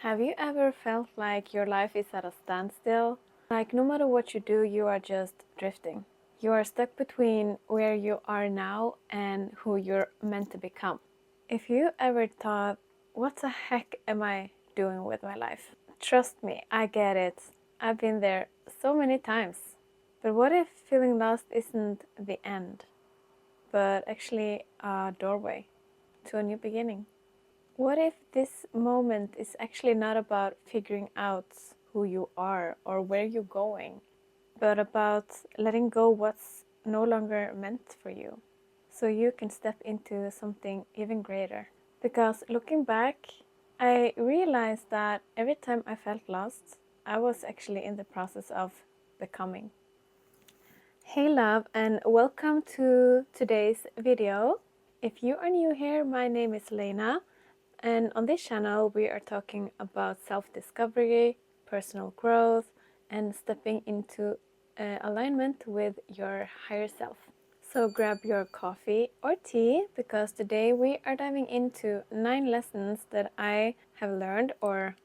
Have you ever felt like your life is at a standstill? Like no matter what you do, you are just drifting. You are stuck between where you are now and who you're meant to become. If you ever thought, what the heck am I doing with my life? Trust me, I get it. I've been there so many times. But what if feeling lost isn't the end, but actually a doorway to a new beginning? What if this moment is actually not about figuring out who you are or where you're going, but about letting go what's no longer meant for you, so you can step into something even greater? Because looking back, I realized that every time I felt lost, I was actually in the process of becoming. Hey love, and welcome to today's video. If you are new here, my name is Lena. And on this channel, we are talking about self-discovery, personal growth, and stepping into alignment with your higher self. So grab your coffee or tea, because today we are diving into 9 lessons that I have learned, or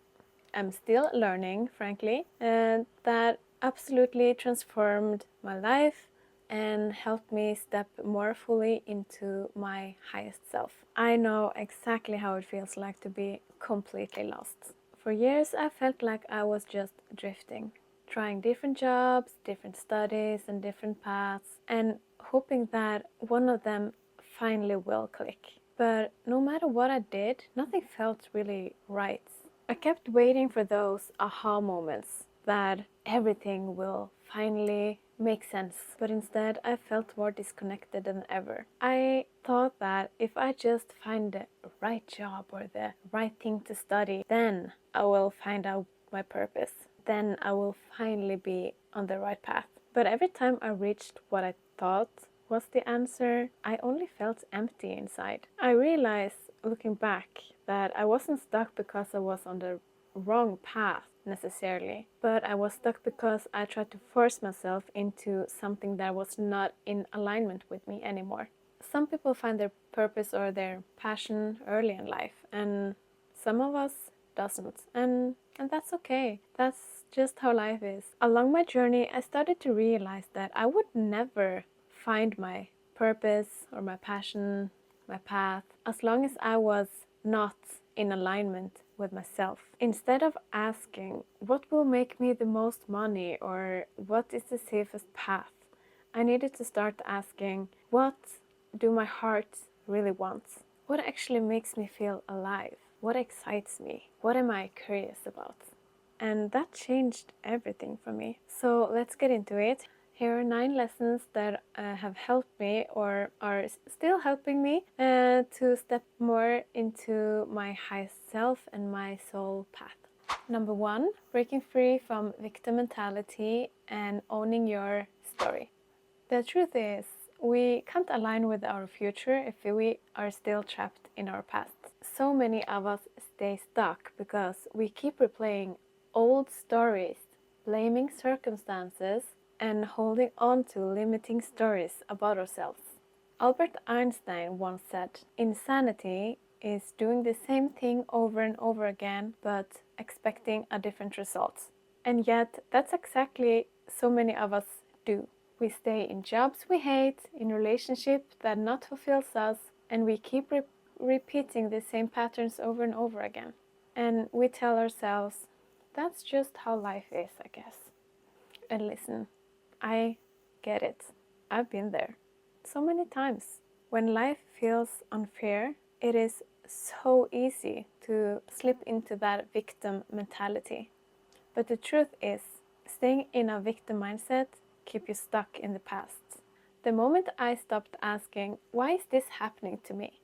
am still learning, frankly, and that absolutely transformed my life and helped me step more fully into my highest self. I know exactly how it feels like to be completely lost. For years, I felt like I was just drifting, trying different jobs, different studies, and different paths, and hoping that one of them finally will click. But no matter what I did, nothing felt really right. I kept waiting for those aha moments that everything will finally make sense, but instead I felt more disconnected than ever. I thought that if I just find the right job or the right thing to study, then I will find out my purpose. Then I will finally be on the right path. But every time I reached what I thought was the answer, I only felt empty inside. I realized, looking back, that I wasn't stuck because I was on the wrong path necessarily, but I was stuck because I tried to force myself into something that was not in alignment with me anymore. Some people find their purpose or their passion early in life, and some of us doesn't, and that's okay. That's just how life is. Along my journey, I started to realize that I would never find my purpose or my passion, my path, as long as I was not in alignment with myself. Instead of asking what will make me the most money or what is the safest path, I needed to start asking, what do my heart really want? What actually makes me feel alive? What excites me? What am I curious about? And that changed everything for me. So let's get into it. Here are 9 lessons that have helped me or are still helping me to step more into my highest self and my soul path. Number 1, breaking free from victim mentality and owning your story. The truth is, we can't align with our future if we are still trapped in our past. So many of us stay stuck because we keep replaying old stories, blaming circumstances, and holding on to limiting stories about ourselves. Albert Einstein once said, "Insanity is doing the same thing over and over again, but expecting a different result." And yet, that's exactly so many of us do. We stay in jobs we hate, in relationships that not fulfills us, and we keep repeating the same patterns over and over again. And we tell ourselves, that's just how life is, I guess. And listen, I get it. I've been there so many times. When life feels unfair, it is so easy to slip into that victim mentality. But the truth is, staying in a victim mindset keeps you stuck in the past. The moment I stopped asking, why is this happening to me?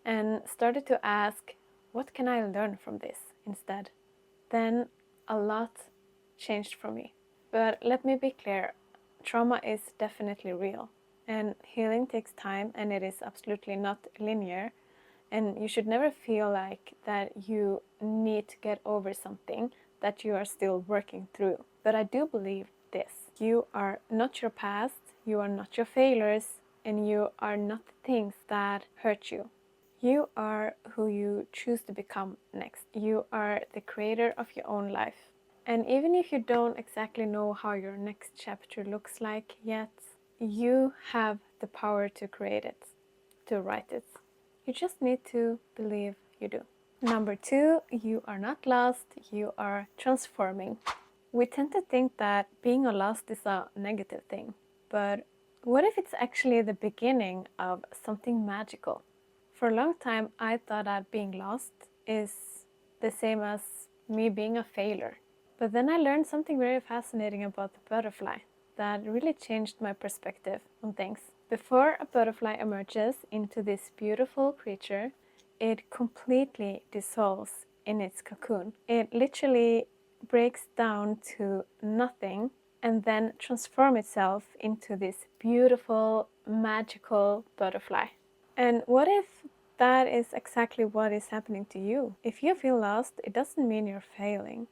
And started to ask, what can I learn from this instead? Then a lot changed for me. But let me be clear, trauma is definitely real. And healing takes time, and it is absolutely not linear. And you should never feel like that you need to get over something that you are still working through. But I do believe this. You are not your past, you are not your failures, and you are not the things that hurt you. You are who you choose to become next. You are the creator of your own life. And even if you don't exactly know how your next chapter looks like yet, you have the power to create it, to write it. You just need to believe you do. Number 2, you are not lost, you are transforming. We tend to think that being lost is a negative thing, but what if it's actually the beginning of something magical? For a long time, I thought that being lost is the same as me being a failure. But then I learned something very fascinating about the butterfly that really changed my perspective on things. Before a butterfly emerges into this beautiful creature, it completely dissolves in its cocoon. It literally breaks down to nothing and then transforms itself into this beautiful, magical butterfly. And what if that is exactly what is happening to you? If you feel lost, it doesn't mean you're failing.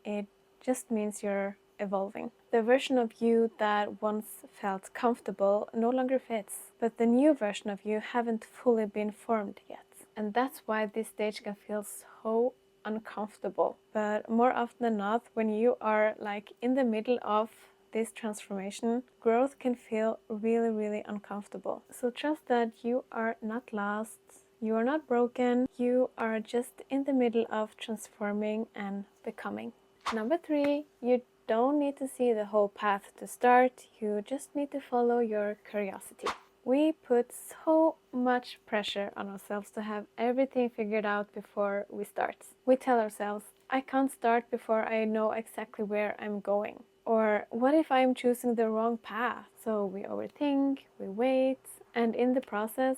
It just means you're evolving. The version of you that once felt comfortable no longer fits, but the new version of you haven't fully been formed yet. And that's why this stage can feel so uncomfortable. But more often than not, when you are like in the middle of this transformation, growth can feel really, really uncomfortable. So trust that you are not lost, you are not broken, you are just in the middle of transforming and becoming. Number 3, you don't need to see the whole path to start, you just need to follow your curiosity. We put so much pressure on ourselves to have everything figured out before we start. We tell ourselves, I can't start before I know exactly where I'm going. Or what if I'm choosing the wrong path? So we overthink, we wait, and in the process,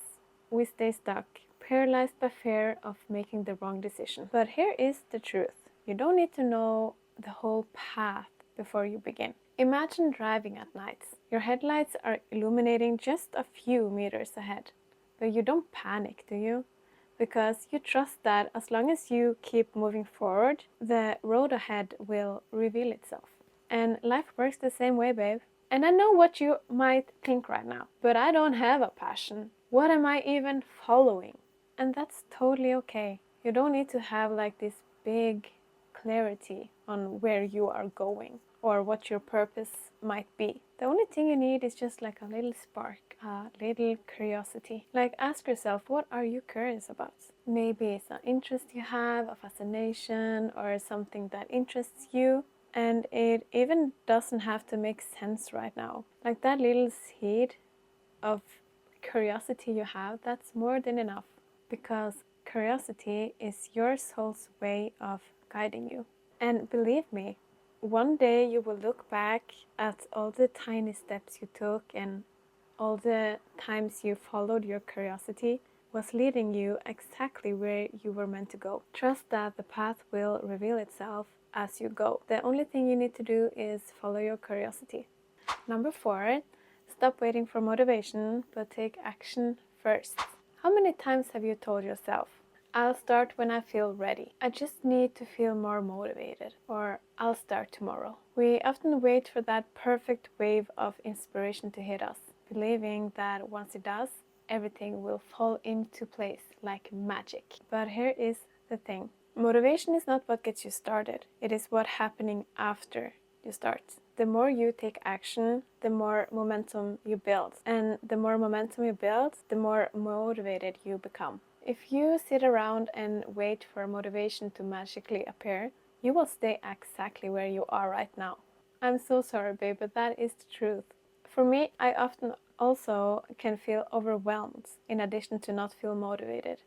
we stay stuck, paralyzed by fear of making the wrong decision. But here is the truth. You don't need to know the whole path before you begin. Imagine driving at night. Your headlights are illuminating just a few meters ahead. But you don't panic, do you? Because you trust that as long as you keep moving forward, the road ahead will reveal itself. And life works the same way, babe. And I know what you might think right now, but I don't have a passion. What am I even following? And that's totally okay. You don't need to have like this big clarity on where you are going or what your purpose might be. The only thing you need is just like a little spark, a little curiosity. Like ask yourself, what are you curious about? Maybe it's an interest you have, a fascination, or something that interests you. And it even doesn't have to make sense right now. Like that little seed of curiosity you have, that's more than enough. Because curiosity is your soul's way of guiding you. And believe me, one day you will look back at all the tiny steps you took and all the times you followed your curiosity was leading you exactly where you were meant to go. Trust that the path will reveal itself as you go. The only thing you need to do is follow your curiosity. Number 4, stop waiting for motivation, but take action first. How many times have you told yourself, I'll start when I feel ready. I just need to feel more motivated. Or I'll start tomorrow. We often wait for that perfect wave of inspiration to hit us, believing that once it does, everything will fall into place like magic. But here is the thing. Motivation is not what gets you started. It is what's happening after you start. The more you take action, the more momentum you build. And the more momentum you build, the more motivated you become. If you sit around and wait for motivation to magically appear, you will stay exactly where you are right now. I'm so sorry, babe, but that is the truth. For me, I often also can feel overwhelmed in addition to not feel motivated.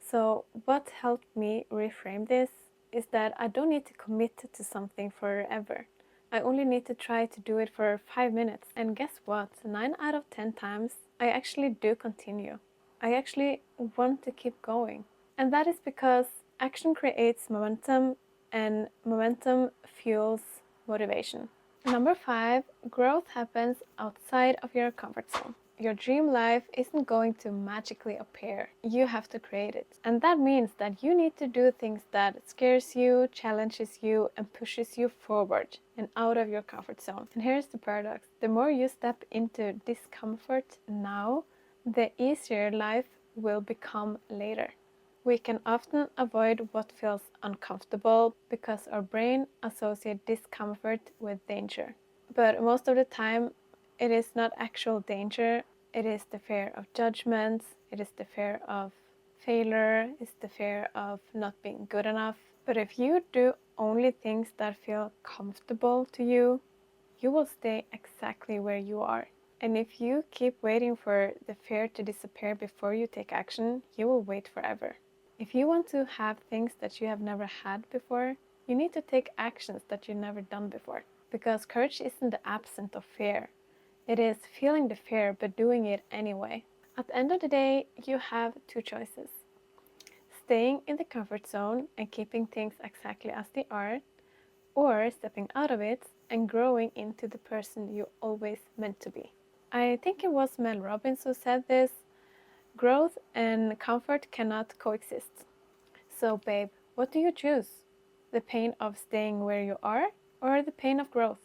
So what helped me reframe this is that I don't need to commit to something forever. I only need to try to do it for 5 minutes. And guess what? 9 out of 10 times, I actually do continue. I actually want to keep going. And that is because action creates momentum and momentum fuels motivation. Number 5, growth happens outside of your comfort zone. Your dream life isn't going to magically appear. You have to create it. And that means that you need to do things that scares you, challenges you, and pushes you forward and out of your comfort zone. And here's the paradox. The more you step into discomfort now, the easier life will become later. We can often avoid what feels uncomfortable because our brain associates discomfort with danger. But most of the time, it is not actual danger. It is the fear of judgment. It is the fear of failure. It's the fear of not being good enough. But if you do only things that feel comfortable to you, you will stay exactly where you are. And if you keep waiting for the fear to disappear before you take action, you will wait forever. If you want to have things that you have never had before, you need to take actions that you've never done before. Because courage isn't the absence of fear. It is feeling the fear but doing it anyway. At the end of the day, you have two choices. Staying in the comfort zone and keeping things exactly as they are, or stepping out of it and growing into the person you always meant to be. I think it was Mel Robbins who said this: growth and comfort cannot coexist. So, babe, what do you choose? The pain of staying where you are or the pain of growth?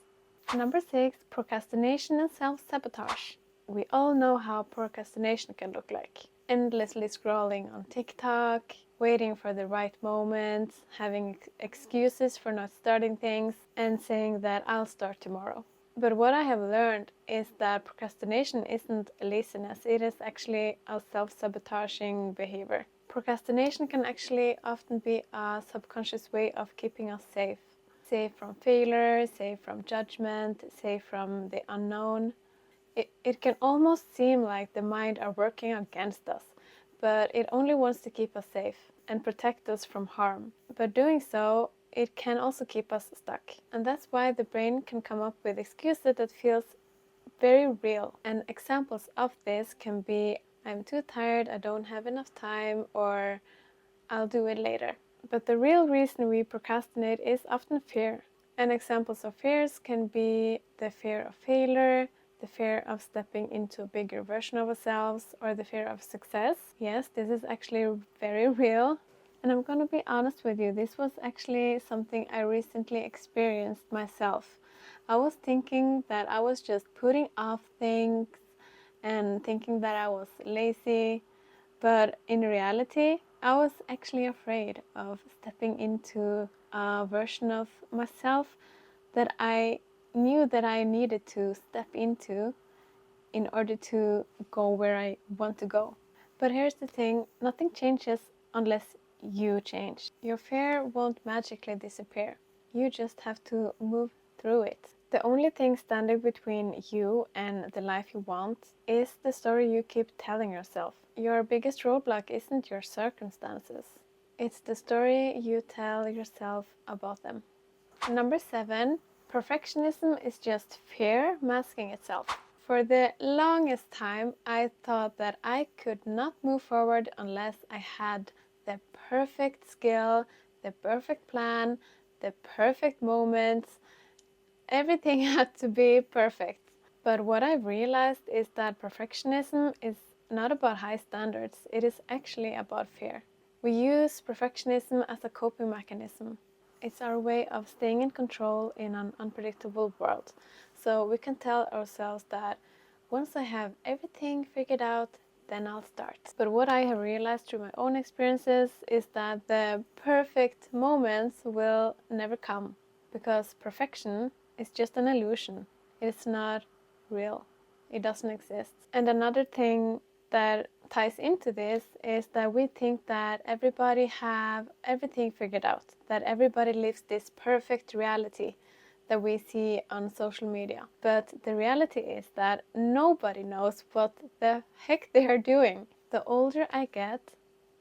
Number 6, procrastination and self-sabotage. We all know how procrastination can look like. Endlessly scrolling on TikTok, waiting for the right moment, having excuses for not starting things, and saying that I'll start tomorrow. But what I have learned is that procrastination isn't laziness, it is actually a self-sabotaging behavior. Procrastination can actually often be a subconscious way of keeping us safe. Safe from failure, safe from judgment, safe from the unknown. It can almost seem like the mind are working against us, but it only wants to keep us safe and protect us from harm. But doing so, it can also keep us stuck. And that's why the brain can come up with excuses that feels very real. And examples of this can be, I'm too tired, I don't have enough time, or I'll do it later. But the real reason we procrastinate is often fear. And examples of fears can be the fear of failure, the fear of stepping into a bigger version of ourselves, or the fear of success. Yes, this is actually very real. And I'm going to be honest with you, this was actually something I recently experienced myself. I was thinking that I was just putting off things and thinking that I was lazy. But in reality, I was actually afraid of stepping into a version of myself that I knew that I needed to step into in order to go where I want to go. But here's the thing, nothing changes unless you change. Your fear won't magically disappear. You just have to move through it. The only thing standing between you and the life you want is the story you keep telling yourself. Your biggest roadblock isn't your circumstances. It's the story you tell yourself about them. Number 7, perfectionism is just fear masking itself. For the longest time, I thought that I could not move forward unless I had the perfect skill, the perfect plan, the perfect moments. Everything had to be perfect. But what I've realized is that perfectionism is not about high standards, it is actually about fear. We use perfectionism as a coping mechanism. It's our way of staying in control in an unpredictable world. So we can tell ourselves that once I have everything figured out, then I'll start. But what I have realized through my own experiences is that the perfect moments will never come because perfection is just an illusion. It's not real. It doesn't exist. And another thing that ties into this is that we think that everybody have everything figured out, that everybody lives this perfect reality that we see on social media. But the reality is that nobody knows what the heck they are doing. The older I get,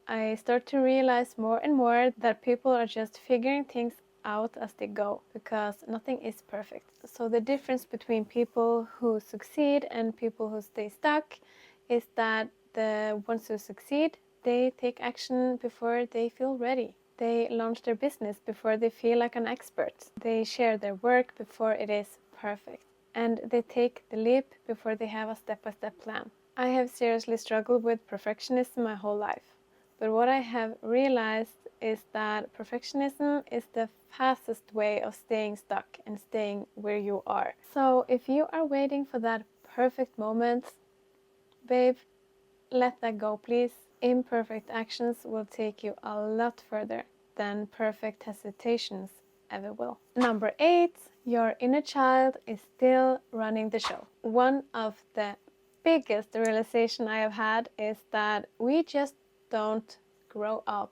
I start to realize more and more that people are just figuring things out as they go because nothing is perfect. So the difference between people who succeed and people who stay stuck is that the ones who succeed, they take action before they feel ready. They launch their business before they feel like an expert. They share their work before it is perfect. And they take the leap before they have a step-by-step plan. I have seriously struggled with perfectionism my whole life. But what I have realized is that perfectionism is the fastest way of staying stuck and staying where you are. So if you are waiting for that perfect moment, babe, let that go, please. imperfect actions will take you a lot further than perfect hesitations ever will. Number 8, your inner child is still running the show. One of the biggest realization I have had is that we just don't grow up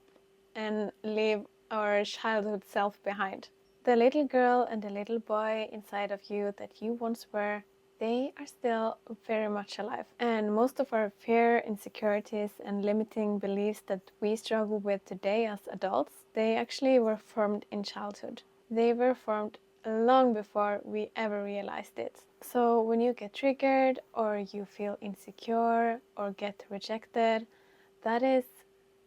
and leave our childhood self behind. The little girl and the little boy inside of you that you once were, they are still very much alive. And most of our fear, insecurities, and limiting beliefs that we struggle with today as adults, they actually were formed in childhood. They were formed long before we ever realized it. So when you get triggered, or you feel insecure, or get rejected, that is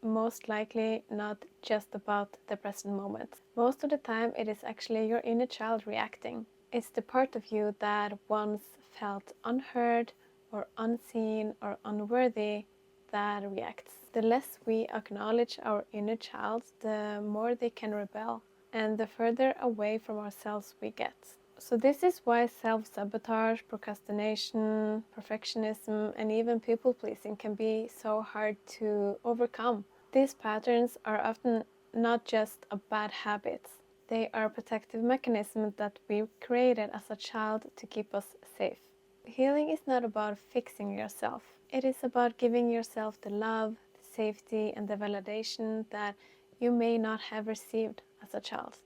most likely not just about the present moment. Most of the time it is actually your inner child reacting. It's the part of you that once felt unheard or unseen or unworthy that reacts. The less we acknowledge our inner child, the more they can rebel and the further away from ourselves we get. So this is why self-sabotage, procrastination, perfectionism, and even people-pleasing can be so hard to overcome. These patterns are often not just a bad habits. They are protective mechanisms that we created as a child to keep us safe. Healing is not about fixing yourself. It is about giving yourself the love, the safety, and the validation that you may not have received as a child.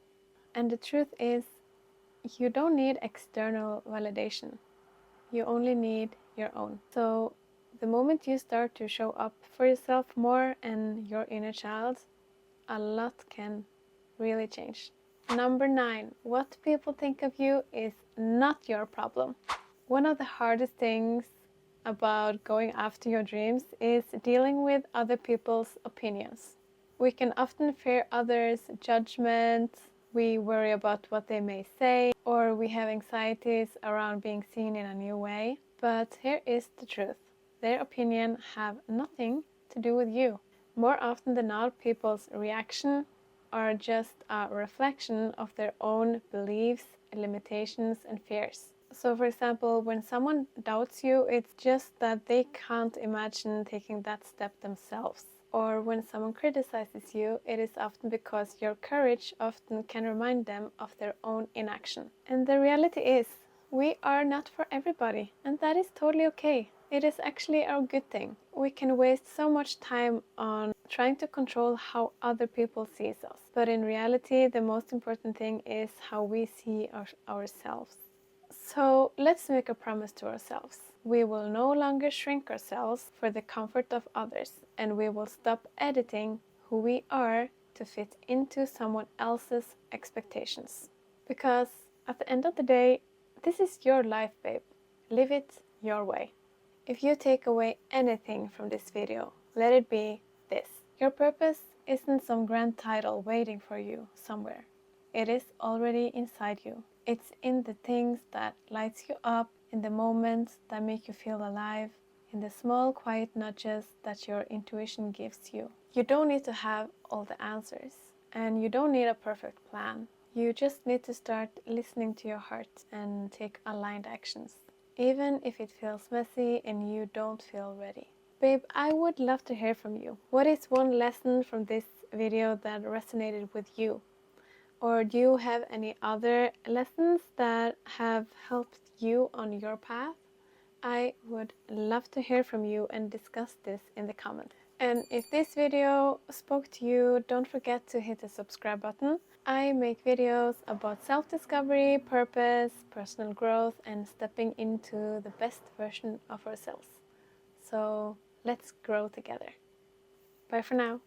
And the truth is, you don't need external validation. You only need your own. So the moment you start to show up for yourself more and your inner child, a lot can really change. Number 9, what people think of you is not your problem. One of the hardest things about going after your dreams is dealing with other people's opinions. We can often fear others' judgment, we worry about what they may say, or we have anxieties around being seen in a new way. But here is the truth. Their opinion have nothing to do with you. More often than not, people's reaction are just a reflection of their own beliefs, limitations, and fears. So for example, when someone doubts you, it's just that they can't imagine taking that step themselves. Or when someone criticizes you, it is often because your courage often can remind them of their own inaction. And the reality is, we are not for everybody, and that is totally okay. It is actually a good thing. We can waste so much time on trying to control how other people see us. But in reality, the most important thing is how we see ourselves. So let's make a promise to ourselves. We will no longer shrink ourselves for the comfort of others, and we will stop editing who we are to fit into someone else's expectations. Because at the end of the day, this is your life, babe. Live it your way. If you take away anything from this video, let it be this. Your purpose isn't some grand title waiting for you somewhere. It is already inside you. It's in the things that lights you up, in the moments that make you feel alive, in the small quiet nudges that your intuition gives you. You don't need to have all the answers, and you don't need a perfect plan. You just need to start listening to your heart and take aligned actions, even if it feels messy and you don't feel ready. Babe, I would love to hear from you. What is one lesson from this video that resonated with you? Or do you have any other lessons that have helped you on your path? I would love to hear from you and discuss this in the comments. And if this video spoke to you, don't forget to hit the subscribe button. I make videos about self-discovery, purpose, personal growth, and stepping into the best version of ourselves. So let's grow together. Bye for now.